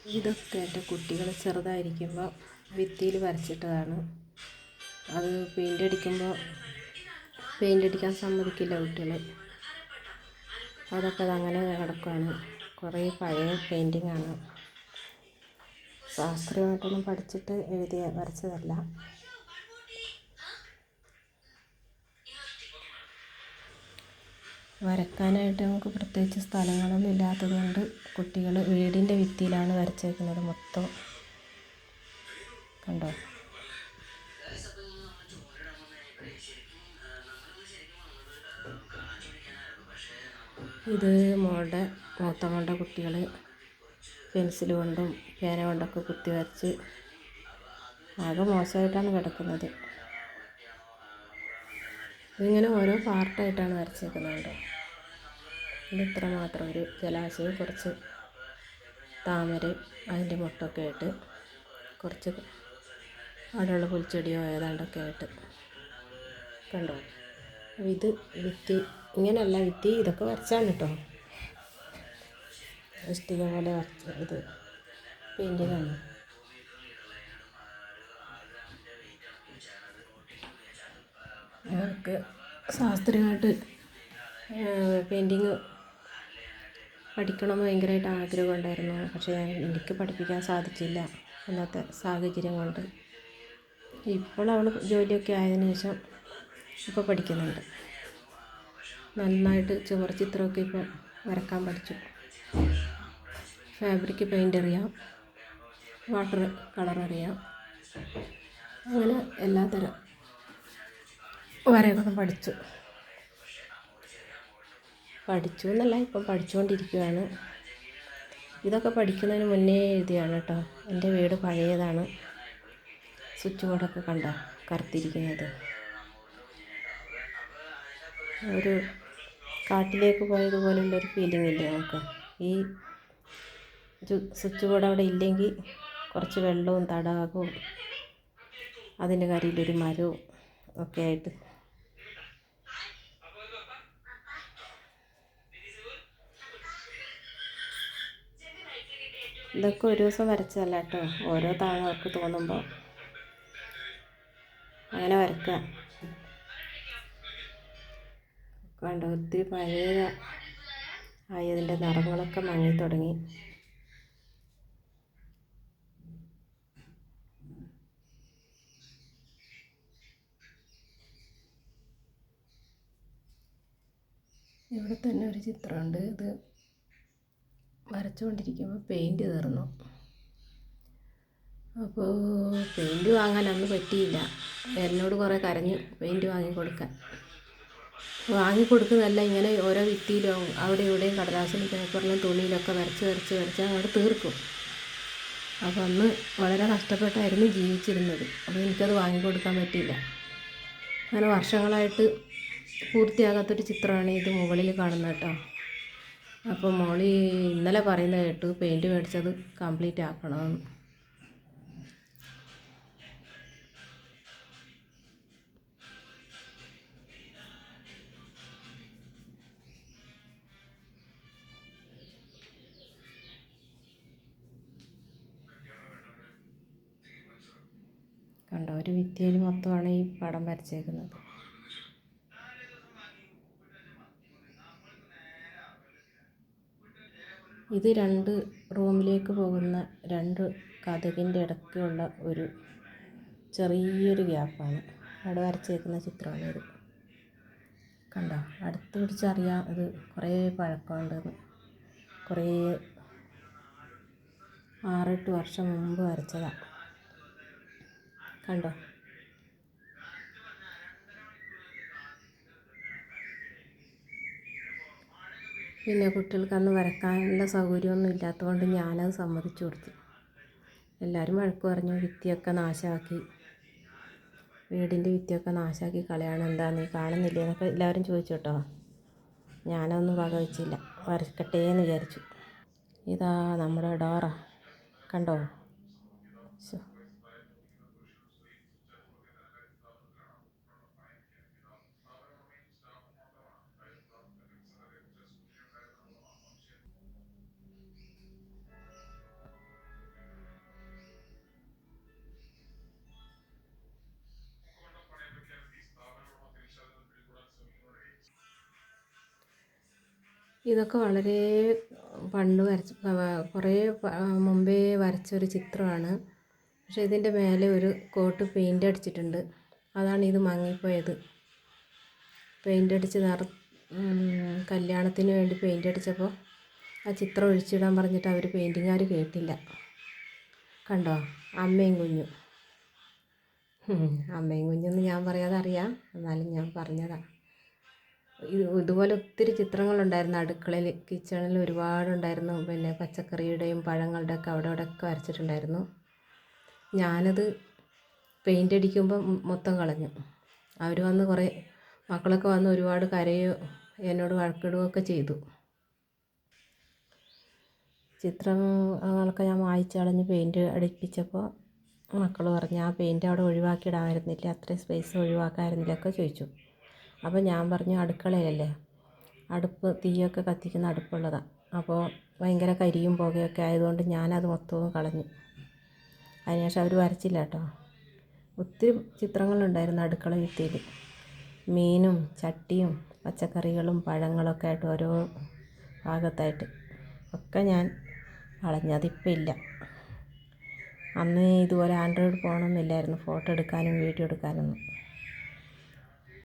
ഇതൊക്കെ എൻ്റെ കുട്ടികൾ ചെറുതായിരിക്കുമ്പോൾ ഭിത്തിയിൽ വരച്ചിട്ടതാണ്. അത് പെയിൻ്റ് അടിക്കാൻ സമ്മതിക്കില്ല കുട്ടികൾ. അതൊക്കെ അതങ്ങനെ കിടക്കുകയാണ്. കുറേ പഴയ പെയിൻറ്റിങ്ങാണ്. ശാസ്ത്രീയമായിട്ടൊന്നും പഠിച്ചിട്ട് വരച്ചതല്ല. വരയ്ക്കാനായിട്ട് നമുക്ക് പ്രത്യേകിച്ച് സ്ഥലങ്ങളൊന്നും ഇല്ലാത്തത് കൊണ്ട് കുട്ടികൾ വീടിൻ്റെ ഭിത്തിയിലാണ് വരച്ചേക്കുന്നത് മൊത്തം. കണ്ടോ? ഇത് മൂത്ത മോളുടെ കുട്ടികൾ പെൻസിൽ കൊണ്ടും പേന കൊണ്ടൊക്കെ കുത്തി വരച്ച് ആകെ മോശമായിട്ടാണ് കിടക്കുന്നത്. ഇതിങ്ങനെ ഓരോ പാർട്ടായിട്ടാണ് വരച്ചേക്കുന്നത്. ഇത് ഇത്ര മാത്രം ഒരു ജലാശയം, കുറച്ച് താമര, അതിൻ്റെ മുട്ടൊക്കെ ആയിട്ട് കുറച്ച് അവിടെയുള്ള പുൽച്ചെടിയോ ഏതാണ്ടൊക്കെ ആയിട്ട്. കണ്ടോ? ഇത് ഭിത്തി ഇങ്ങനെയല്ല, ഭിത്തി ഇതൊക്കെ വരച്ചാണ് കേട്ടോ. ഇഷ്ടിക പോലെ വരച്ച ഇത് പെയിൻറ്റിങ്ങാണ്. ഞങ്ങൾക്ക് ശാസ്ത്രീയമായിട്ട് പെയിൻറ്റിങ് പഠിക്കണമെന്ന് ഭയങ്കരമായിട്ട് ആഗ്രഹം ഉണ്ടായിരുന്നു. പക്ഷേ എനിക്ക് പഠിപ്പിക്കാൻ സാധിച്ചില്ല അന്നത്തെ സാഹചര്യം കൊണ്ട്. ഇപ്പോൾ അവൾ ജോലിയൊക്കെ ആയതിനു ശേഷം ഇപ്പോൾ പഠിക്കുന്നുണ്ട്. നന്നായിട്ട് ചുവർ ചിത്രമൊക്കെ ഇപ്പോൾ വരക്കാൻ പഠിച്ചു. ഫാബ്രിക് പെയിൻ്റ് അറിയാം, വാട്ടർ കളർ അറിയാം. അങ്ങനെ എല്ലാത്തരം വരകളും പഠിച്ചു എന്നല്ല, ഇപ്പം പഠിച്ചുകൊണ്ടിരിക്കുകയാണ്. ഇതൊക്കെ പഠിക്കുന്നതിന് മുന്നേ എഴുതിയാണ് കേട്ടോ. എൻ്റെ വീട് പഴയതാണ്. സ്വിച്ച് ബോർഡൊക്കെ കണ്ടോ കറുത്തിരിക്കുന്നത്. ഒരു കാട്ടിലേക്ക് പോയതുപോലുള്ളൊരു ഫീലിംഗ് ഇല്ലേ നമുക്ക്. ഈ സ്വിച്ച് ബോർഡ് അവിടെ ഇല്ലെങ്കിൽ കുറച്ച് വെള്ളവും തടാകവും അതിൻ്റെ കരയിലൊരു മരവും ഒക്കെ ആയിട്ട്. ഇതൊക്കെ ഒരു ദിവസം വരച്ചതല്ല കേട്ടോ. ഓരോ തവണ അവർക്ക് തോന്നുമ്പോൾ അങ്ങനെ വരക്കുക. കണ്ടോ, ഒത്തിരി പഴയ ആയതിൻ്റെ നിറങ്ങളൊക്കെ മങ്ങി തുടങ്ങി. ഇവിടെ തന്നെ ഒരു ചിത്രമുണ്ട്. ഇത് വരച്ചുകൊണ്ടിരിക്കുമ്പോൾ പെയിൻറ്റ് തീർന്നു. അപ്പോൾ പെയിൻറ്റ് വാങ്ങാൻ അന്ന് പറ്റിയില്ല. എന്നോട് കുറേ കരഞ്ഞു പെയിൻറ്റ് വാങ്ങിക്കൊടുക്കുന്നതല്ല, ഇങ്ങനെ ഓരോ ഭിത്തിയിലും അവിടെ ഇവിടെയും കടലാസിലും പേപ്പറിലും തുണിയിലൊക്കെ വരച്ച് അങ്ങോട്ട് തീർക്കും. അപ്പോൾ അന്ന് വളരെ കഷ്ടപ്പെട്ടായിരുന്നു ജീവിച്ചിരുന്നത്. അപ്പോൾ എനിക്കത് വാങ്ങിക്കൊടുക്കാൻ പറ്റിയില്ല. അങ്ങനെ വർഷങ്ങളായിട്ട് പൂർത്തിയാകാത്തൊരു ചിത്രമാണ് ഇത് മുകളിൽ കാണുന്നത് കേട്ടോ. അപ്പോൾ മോളി ഇന്നലെ പറയുന്നത് കേട്ടു പെയിൻറ്റ് മേടിച്ചത് കംപ്ലീറ്റ് ആക്കണമെന്ന്. കണ്ടോ, ഒരു ഭിത്തിയിൽ മൊത്തമാണ് ഈ പടം വരച്ചേക്കുന്നത്. ഇത് 2 റൂമിലേക്ക് പോകുന്ന 2 കതകിൻ്റെ ഇടയ്ക്കുള്ള ഒരു ചെറിയൊരു ഗ്യാപ്പാണ്. അവിടെ വരച്ചേക്കുന്ന ചിത്രമാണിത്. കണ്ടോ, അടുത്ത് പിടിച്ചറിയാം ഇത് കുറേ പഴക്കമുണ്ടെന്ന്. കുറേ 6-8 വർഷം മുമ്പ് വരച്ചതാണ്. കണ്ടോ? പിന്നെ കുട്ടികൾക്ക് അന്ന് വരക്കാനുള്ള സൗകര്യമൊന്നും ഇല്ലാത്തതുകൊണ്ട് ഞാനത് സമ്മതിച്ചു കൊടുത്തു. എല്ലാവരും വഴക്ക് പറഞ്ഞു, ഭിത്തിയൊക്കെ നാശമാക്കി, വീടിൻ്റെ ഭിത്തിയൊക്കെ നാശമാക്കി കളയാണ്, എന്താ നീ കാണുന്നില്ലേ എന്നൊക്കെ എല്ലാവരും ചോദിച്ചു കേട്ടോ. ഞാനതൊന്നും വക വെച്ചില്ല, വരക്കട്ടെ എന്ന് വിചാരിച്ചു. ഇതാ നമ്മുടെ ഡോറ കണ്ടോ. ഇതൊക്കെ വളരെ പണ്ട് കുറേ മുമ്പേ വരച്ചൊരു ചിത്രമാണ്. പക്ഷേ ഇതിൻ്റെ മേലെ ഒരു കോട്ട് പെയിൻ്റ് അടിച്ചിട്ടുണ്ട്. അതാണ് ഇത് മങ്ങിപ്പോയത്. പെയിൻ്റ് അടിച്ച് കല്യാണത്തിന് വേണ്ടി പെയിൻ്റ് അടിച്ചപ്പോൾ ആ ചിത്രം ഒഴിച്ചിടാൻ പറഞ്ഞിട്ട് അവർ പെയിൻറ്റിങ്ങുകാർ കേട്ടില്ല. കണ്ടോ, അമ്മയും കുഞ്ഞും. അമ്മയും കുഞ്ഞെന്ന് ഞാൻ പറയാതെ അറിയാം, എന്നാലും ഞാൻ പറഞ്ഞതാണ്. ഇതുപോലെ ഒത്തിരി ചിത്രങ്ങളുണ്ടായിരുന്നു അടുക്കളയിൽ, കിച്ചണിൽ ഒരുപാടുണ്ടായിരുന്നു. പിന്നെ പച്ചക്കറിയുടെയും പഴങ്ങളുടെയൊക്കെ അവിടെ ഇവിടെയൊക്കെ വരച്ചിട്ടുണ്ടായിരുന്നു. ഞാനത് പെയിൻ്റ് അടിക്കുമ്പോൾ മൊത്തം കളഞ്ഞു. അവർ വന്ന് കുറേ മക്കളൊക്കെ വന്ന് ഒരുപാട് കരയോ എന്നോട് വഴക്കിടുകയൊക്കെ ചെയ്തു. ചിത്രങ്ങളൊക്കെ ഞാൻ മായ്ച്ച് കളഞ്ഞ് പെയിൻറ്റ് അടിപ്പിച്ചപ്പോൾ മക്കൾ പറഞ്ഞു ആ പെയിൻറ്റ് അവിടെ ഒഴിവാക്കിയിടാമായിരുന്നില്ല, അത്രയും സ്പേസ് ഒഴിവാക്കാമായിരുന്നില്ലൊക്കെ ചോദിച്ചു. അപ്പോൾ ഞാൻ പറഞ്ഞു അടുക്കളയിലല്ലേ, തീയൊക്കെ കത്തിക്കുന്ന അടുപ്പുള്ളതാണ്, അപ്പോൾ ഭയങ്കര കരിയും പുകയൊക്കെ ആയതുകൊണ്ട് ഞാനത് മൊത്തവും കളഞ്ഞു. അതിനുശേഷം അവർ വരച്ചില്ല കേട്ടോ. ഒത്തിരി ചിത്രങ്ങളുണ്ടായിരുന്നു അടുക്കള ഭിത്തിയിൽ. മീനും ചട്ടിയും പച്ചക്കറികളും പഴങ്ങളൊക്കെ ആയിട്ട് ഓരോ ഭാഗത്തായിട്ട് ഒക്കെ ഞാൻ കളഞ്ഞു. അതിപ്പോൾ ഇല്ല. അന്ന് ഇതുപോലെ ആൻഡ്രോയിഡ് ഫോണൊന്നും ഇല്ലായിരുന്നു ഫോട്ടോ എടുക്കാനും വീഡിയോ എടുക്കാനൊന്നും.